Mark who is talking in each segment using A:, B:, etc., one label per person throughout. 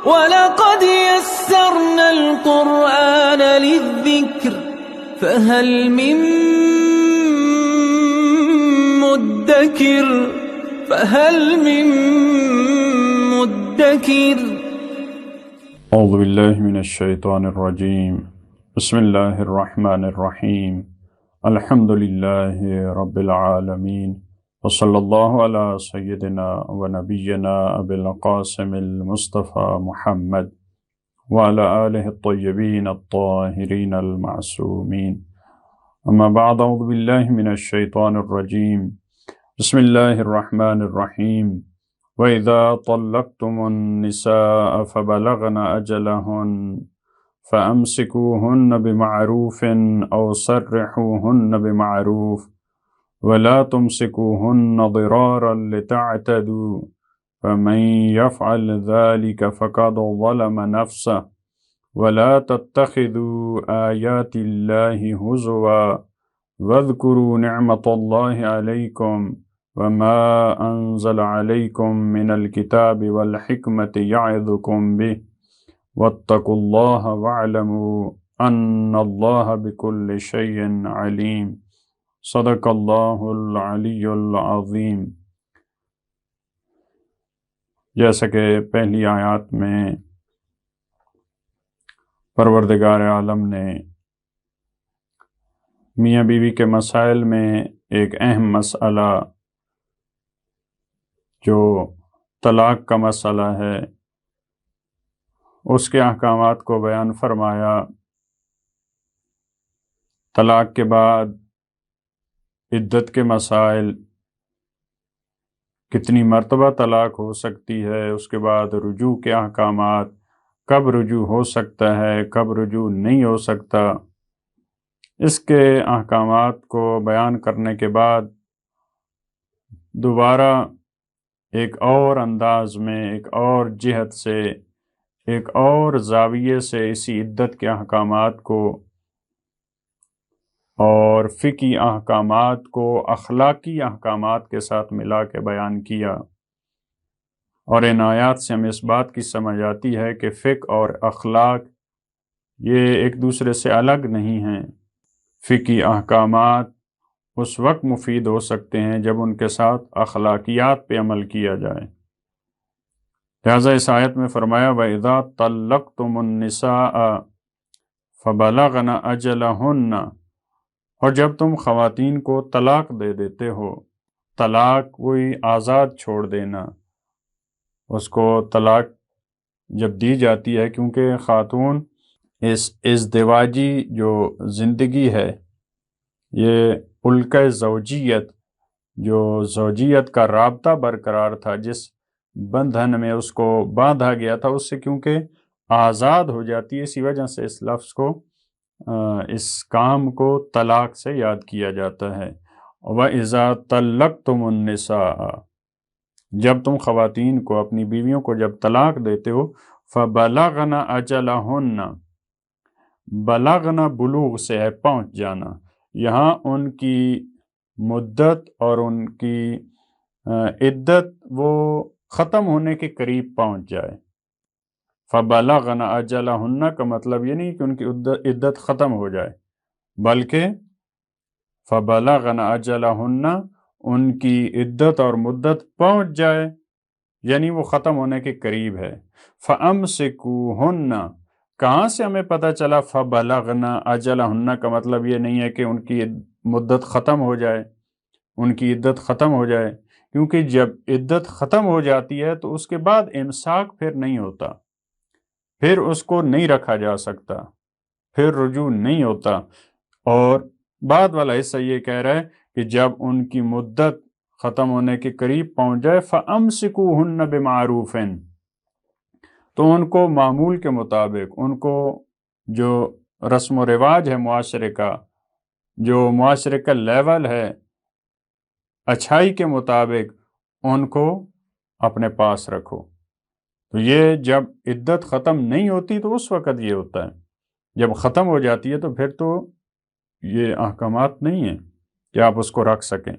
A: وَلَقَدْ يَسَّرْنَا الْقُرْآنَ لِلذِّكْرِ فَهَلْ مِن مُّدَّكِرٍ
B: اعوذ باللہ من الشیطان الرجیم بسم اللہ الرحمن الرحیم الحمد للہ رب العالمین وصلی اللہ علی سیدنا و نبینا ابی القاسم المصطفى محمد وعلی آلہ الطیبین الطاہرین المعصومین اما بعد اعوذ باللہ من الشیطان الرجیم بسم اللہ الرحمن الرحیم وَإِذَا طَلَّقْتُمُ النِّسَاءَ فَبَلَغْنَ أَجَلَهُنَّ فَأَمْسِكُوهُنَّ بِمَعْرُوفٍ أَوْ سَرِّحُوهُنَّ بِمَعْرُوفٍ وَلَا تُمْسِكُوهُنَّ ضِرَارًا لِتَعْتَدُوا فَمَنْ يَفْعَلْ ذَلِكَ فَقَدْ ظَلَمَ نَفْسَهُ وَلَا تَتَّخِذُوا آيَاتِ اللَّهِ هُزُوًا وَاذْكُرُوا نِعْمَةَ اللَّهِ عَلَيْكُمْ وَمَا أَنزَلَ عَلَيْكُم مِّنَ الْكِتَابِ وَالْحِكْمَةِ يَعِظُكُم بِهِ وَاتَّقُوا اللَّهَ وَاعْلَمُوا أَنَّ اللَّهَ بِكُلِّ شَيْءٍ عَلِيمٌ صدق اللہ العلی العظیم۔ جیسا کہ پہلی آیات میں پروردگار عالم نے میاں بیوی کے مسائل میں ایک اہم مسئلہ جو طلاق کا مسئلہ ہے اس کے احکامات کو بیان فرمایا۔ طلاق کے بعد عدت کے مسائل، کتنی مرتبہ طلاق ہو سکتی ہے، اس کے بعد رجوع کے احکامات، کب رجوع ہو سکتا ہے، کب رجوع نہیں ہو سکتا، اس کے احکامات کو بیان کرنے کے بعد دوبارہ ایک اور انداز میں، ایک اور جہت سے، ایک اور زاویے سے اسی عدت کے احکامات کو اور فقہی احکامات کو اخلاقی احکامات کے ساتھ ملا کے بیان کیا۔ اور ان آیات سے ہمیں اس بات کی سمجھ آتی ہے کہ فقہ اور اخلاق یہ ایک دوسرے سے الگ نہیں ہیں۔ فقہی احکامات اس وقت مفید ہو سکتے ہیں جب ان کے ساتھ اخلاقیات پہ عمل کیا جائے۔ لہٰذا اس آیت میں فرمایا وَإِذَا طَلَّقْتُمُ النِّسَاءَ فَبَلَغْنَ أَجَلَهُنَّ، اور جب تم خواتین کو طلاق دے دیتے ہو، طلاق کوئی آزاد چھوڑ دینا، اس کو طلاق جب دی جاتی ہے، کیونکہ خاتون اس ازدواجی جو زندگی ہے، یہ الکہ زوجیت، جو زوجیت کا رابطہ برقرار تھا، جس بندھن میں اس کو باندھا گیا تھا، اس سے کیونکہ آزاد ہو جاتی ہے، اسی وجہ سے اس لفظ کو، اس کام کو طلاق سے یاد کیا جاتا ہے۔ وَإِذَا طَلَّقْتُمُ النِّسَاءَ، جب تم خواتین کو، اپنی بیویوں کو جب طلاق دیتے ہو، فَبَلَغْنَ أَجَلَهُنَّ، بلغنا بلوغ سے ہے پہنچ جانا، یہاں ان کی مدت اور ان کی عدت وہ ختم ہونے کے قریب پہنچ جائے۔ فَبَلَغْنَ أَجَلَهُنَّ کا مطلب یہ نہیں کہ ان کی عدت ختم ہو جائے، بلکہ فَبَلَغْنَ أَجَلَهُنَّ ان کی عدت اور مدت پہنچ جائے، یعنی وہ ختم ہونے کے قریب ہے۔ فَأَمْسِكُوهُنَّ، کہاں سے ہمیں پتہ چلا فَبَلَغْنَ أَجَلَهُنَّ کا مطلب یہ نہیں ہے کہ ان کی مدت ختم ہو جائے، ان کی عدت ختم ہو جائے، کیونکہ جب عدت ختم ہو جاتی ہے تو اس کے بعد امساک پھر نہیں ہوتا، پھر اس کو نہیں رکھا جا سکتا، پھر رجوع نہیں ہوتا۔ اور بعد والا حصہ یہ کہہ رہا ہے کہ جب ان کی مدت ختم ہونے کے قریب پہنچ جائے فَأَمْسِكُوهُنَّ بِمَعْرُوفٍ، تو ان کو معمول کے مطابق، ان کو جو رسم و رواج ہے معاشرے کا، جو معاشرے کا لیول ہے، اچھائی کے مطابق ان کو اپنے پاس رکھو۔ تو یہ جب عدت ختم نہیں ہوتی تو اس وقت یہ ہوتا ہے، جب ختم ہو جاتی ہے تو پھر تو یہ احکامات نہیں ہیں کہ آپ اس کو رکھ سکیں۔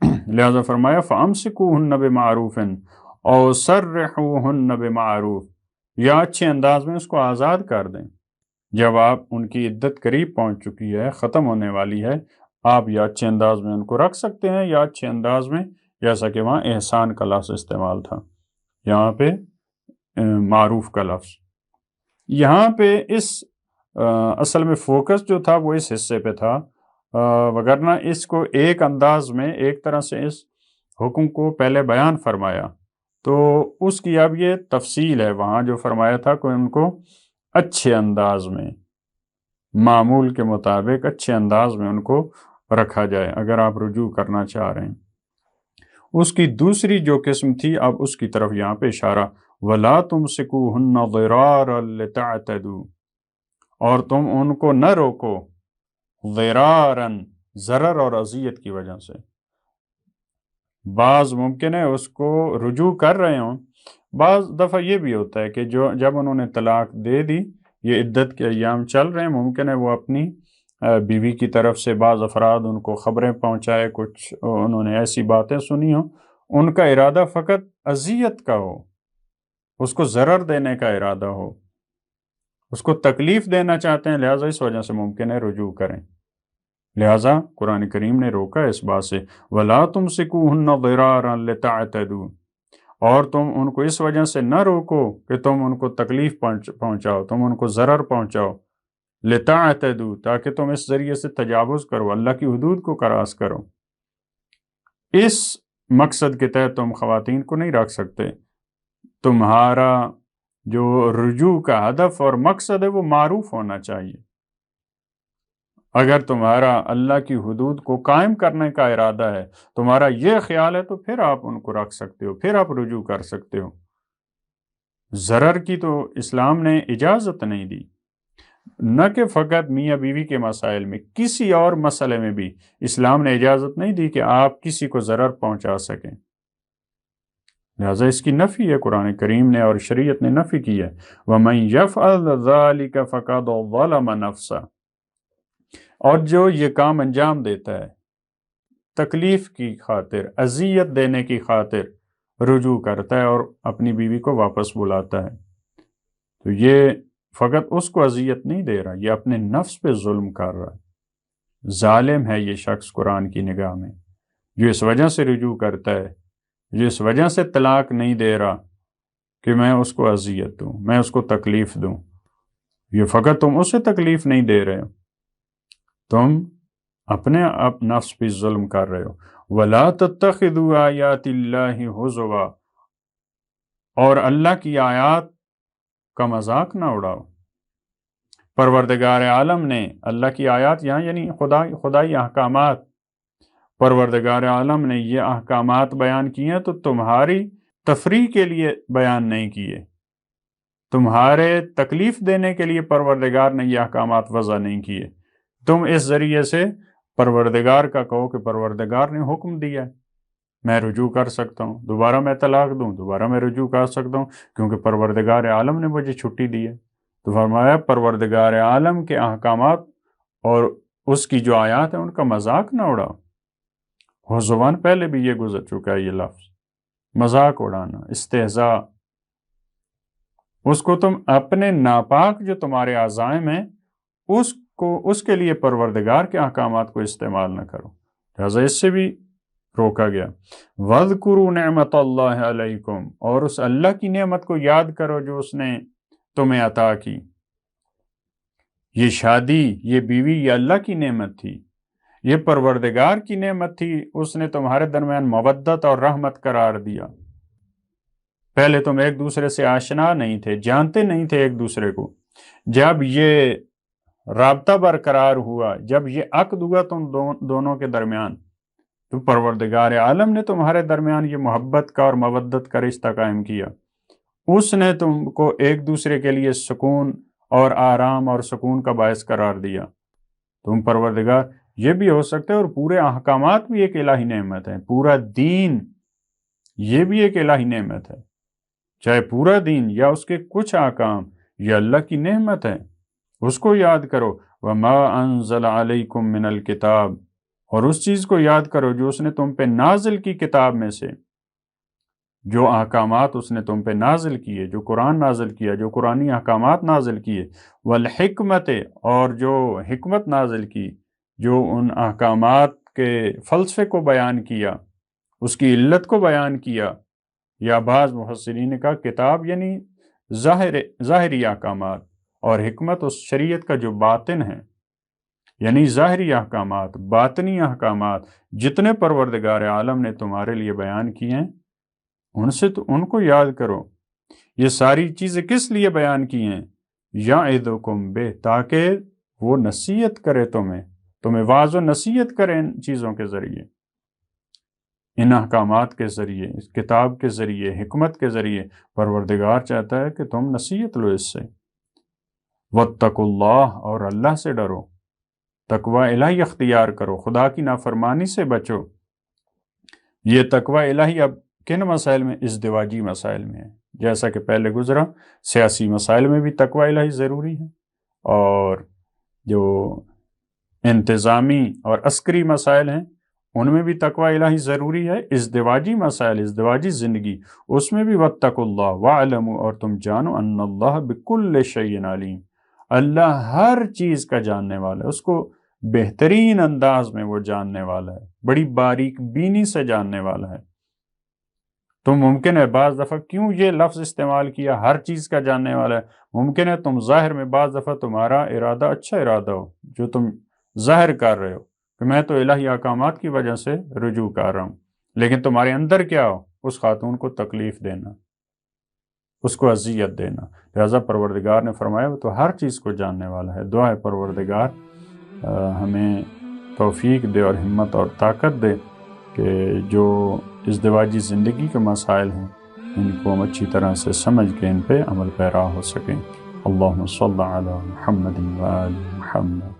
B: لہذا فرمایا فَأَمْسِكُوهُنَّ بِمَعْرُوفٍ أَوْ سَرِّحُوهُنَّ بِمَعْرُوفٍ، یا اچھے انداز میں اس کو آزاد کر دیں۔ جب آپ ان کی عدت قریب پہنچ چکی ہے، ختم ہونے والی ہے، آپ یا اچھے انداز میں ان کو رکھ سکتے ہیں یا اچھے انداز میں، جیسا کہ وہاں احسان کا لفظ استعمال تھا، یہاں پہ معروف کا لفظ۔ یہاں پہ اصل میں فوکس جو تھا وہ اس حصے پہ تھا، وگرنہ اس کو ایک انداز میں ایک طرح سے اس حکم کو پہلے بیان فرمایا، تو اس کی اب یہ تفصیل ہے۔ وہاں جو فرمایا تھا کہ ان کو اچھے انداز میں، معمول کے مطابق اچھے انداز میں ان کو رکھا جائے اگر آپ رجوع کرنا چاہ رہے ہیں۔ اس کی دوسری جو قسم تھی، اب اس کی طرف یہاں پہ اشارہ، وَلَا تُمْسِكُوهُنَّ ضِرَارًا لِتَعْتَدُوا، اور تم ان کو نہ روکو ضِرَارًا، ضرر اور اذیت کی وجہ سے۔ بعض ممکن ہے اس کو رجوع کر رہے ہوں، بعض دفعہ یہ بھی ہوتا ہے کہ جب انہوں نے طلاق دے دی، یہ عدت کے ایام چل رہے ہیں، ممکن ہے وہ اپنی بیوی کی طرف سے بعض افراد ان کو خبریں پہنچائے، کچھ انہوں نے ایسی باتیں سنی ہوں، ان کا ارادہ فقط اذیت کا ہو، اس کو ضرر دینے کا ارادہ ہو، اس کو تکلیف دینا چاہتے ہیں، لہٰذا اس وجہ سے ممکن ہے رجوع کریں۔ لہٰذا قرآن کریم نے روکا اس بات سے، وَلَا تُمْسِكُوهُنَّ ضِرَارًا لِتَعْتَدُوا، اور تم ان کو اس وجہ سے نہ روکو کہ تم ان کو تکلیف پہنچاؤ، تم ان کو ضرر پہنچاؤ، لِتَعْتَدُوا، تاکہ تم اس ذریعے سے تجاوز کرو، اللہ کی حدود کو کراس کرو۔ اس مقصد کے تحت تم خواتین کو نہیں رکھ سکتے۔ تمہارا جو رجوع کا ہدف اور مقصد ہے وہ معروف ہونا چاہیے۔ اگر تمہارا اللہ کی حدود کو قائم کرنے کا ارادہ ہے، تمہارا یہ خیال ہے، تو پھر آپ ان کو رکھ سکتے ہو، پھر آپ رجوع کر سکتے ہو۔ ضرر کی تو اسلام نے اجازت نہیں دی، نہ کہ فقط میاں بیوی کے مسائل میں، کسی اور مسئلے میں بھی اسلام نے اجازت نہیں دی کہ آپ کسی کو ضرر پہنچا سکیں۔ لہذا اس کی نفی ہے، قرآن کریم نے اور شریعت نے نفی کی ہے، وَمَن يَفْعَلْ ذَلِكَ فَقَدْ ظَلَمَ نَفْسَهُ، اور جو یہ کام انجام دیتا ہے تکلیف کی خاطر، اذیت دینے کی خاطر رجوع کرتا ہے اور اپنی بیوی کو واپس بلاتا ہے، تو یہ فقط اس کو اذیت نہیں دے رہا، یہ اپنے نفس پہ ظلم کر رہا ہے۔ ظالم ہے یہ شخص قرآن کی نگاہ میں، جو اس وجہ سے رجوع کرتا ہے، جو اس وجہ سے طلاق نہیں دے رہا کہ میں اس کو اذیت دوں، میں اس کو تکلیف دوں۔ یہ فقط تم اسے تکلیف نہیں دے رہے ہو، تم اپنے نفس پہ ظلم کر رہے ہو۔ وَلَا تَتَّخِذُوا آیَاتِ اللَّهِ هُزُوًا، اور اللہ کی آیات کا مذاق نہ اڑاؤ۔ پروردگار عالم نے اللہ کی آیات یہاں یعنی خدائی احکامات، پروردگار عالم نے یہ احکامات بیان کیے ہیں تو تمہاری تفریح کے لیے بیان نہیں کیے، تمہارے تکلیف دینے کے لیے پروردگار نے یہ احکامات وضع نہیں کیے۔ تم اس ذریعے سے پروردگار کا کہو کہ پروردگار نے حکم دیا ہے، میں رجوع کر سکتا ہوں، دوبارہ میں طلاق دوں، دوبارہ میں رجوع کر سکتا ہوں، کیونکہ پروردگار عالم نے مجھے چھٹی دی ہے۔ تو فرمایا پروردگار عالم کے احکامات اور اس کی جو آیات ہیں ان کا مذاق نہ اڑاؤ۔ حضوان پہلے بھی یہ گزر چکا ہے، یہ لفظ مذاق اڑانا، استہزاء، اس کو تم اپنے ناپاک جو تمہارے عزائم ہیں اس کے لیے پروردگار کے احکامات کو استعمال نہ کرو، لہذا اس سے بھی روکا گیا۔ وَاذْكُرُوا نِعْمَةَ اللَّهِ عَلَيْكُمْ، اور اس اللہ کی نعمت کو یاد کرو جو اس نے تمہیں عطا کی۔ یہ شادی، یہ بیوی، یہ اللہ کی نعمت تھی، یہ پروردگار کی نعمت تھی، اس نے تمہارے درمیان مودت اور رحمت قرار دیا۔ پہلے تم ایک دوسرے سے آشنا نہیں تھے، جانتے نہیں تھے ایک دوسرے کو، جب یہ رابطہ برقرار ہوا، جب یہ عقد ہوا تم دونوں کے درمیان، تو پروردگار عالم نے تمہارے درمیان یہ محبت کا اور مودت کا رشتہ قائم کیا۔ اس نے تم کو ایک دوسرے کے لیے سکون اور آرام اور سکون کا باعث قرار دیا۔ تم پروردگار، یہ بھی ہو سکتا ہے، اور پورے احکامات بھی ایک الہی نعمت ہے، پورا دین یہ بھی ایک الہی نعمت ہے، چاہے پورا دین یا اس کے کچھ احکام، یہ اللہ کی نعمت ہے، اس کو یاد کرو۔ وَمَا أَنزَلَ عَلَيْكُم مِّنَ الْكِتَابِ، اور اس چیز کو یاد کرو جو اس نے تم پہ نازل کی کتاب میں سے۔ جو احکامات اس نے تم پہ نازل کیے، جو قرآن نازل کیا، جو قرآنی احکامات نازل کیے، والحکمت، اور جو حکمت نازل کی، جو ان احکامات کے فلسفے کو بیان کیا، اس کی علت کو بیان کیا، یا بعض مفسرین نے کہا کتاب یعنی ظاہری احکامات، اور حکمت اس شریعت کا جو باطن ہے، یعنی ظاہری احکامات، باطنی احکامات جتنے پروردگار عالم نے تمہارے لیے بیان کیے ہیں، ان کو یاد کرو۔ یہ ساری چیزیں کس لیے بیان کی ہیں؟ یعظکم بہ، تاکہ وہ نصیحت کرے تمہیں واعظ و نصیحت کرے ان چیزوں کے ذریعے، ان احکامات کے ذریعے، اس کتاب کے ذریعے، حکمت کے ذریعے۔ پروردگار چاہتا ہے کہ تم نصیحت لو اس سے۔ واتقوا اللہ، اور اللہ سے ڈرو، تقوی الہی اختیار کرو، خدا کی نافرمانی سے بچو۔ یہ تقوی الہی اب کن مسائل میں؟ ازدواجی مسائل میں ہے، جیسا کہ پہلے گزرا، سیاسی مسائل میں بھی تقوی الہی ضروری ہے، اور جو انتظامی اور عسکری مسائل ہیں ان میں بھی تقوی الہی ضروری ہے۔ ازدواجی مسائل، ازدواجی زندگی، اس میں بھی واتقوا اللہ واعلموا، اور تم جانو ان اللہ بکل شیء علیم، اللہ ہر چیز کا جاننے والا ہے، اس کو بہترین انداز میں وہ جاننے والا ہے، بڑی باریک بینی سے جاننے والا ہے۔ تو ممکن ہے بعض دفعہ کیوں یہ لفظ استعمال کیا، ہر چیز کا جاننے والا ہے؟ ممکن ہے تم ظاہر میں بعض دفعہ تمہارا ارادہ اچھا ارادہ ہو، جو تم ظاہر کر رہے ہو کہ میں تو الہی احکامات کی وجہ سے رجوع کر رہا ہوں، لیکن تمہارے اندر کیا ہو؟ اس خاتون کو تکلیف دینا، اس کو اذیت دینا۔ لہذا پروردگار نے فرمایا وہ تو ہر چیز کو جاننے والا ہے۔ دعا ہے پروردگار ہمیں توفیق دے اور ہمت اور طاقت دے کہ جو ازدواجی زندگی کے مسائل ہیں ان کو ہم اچھی طرح سے سمجھ کے ان پہ عمل پیرا ہو سکیں۔ اللہم صلی علی محمد و آل محمد۔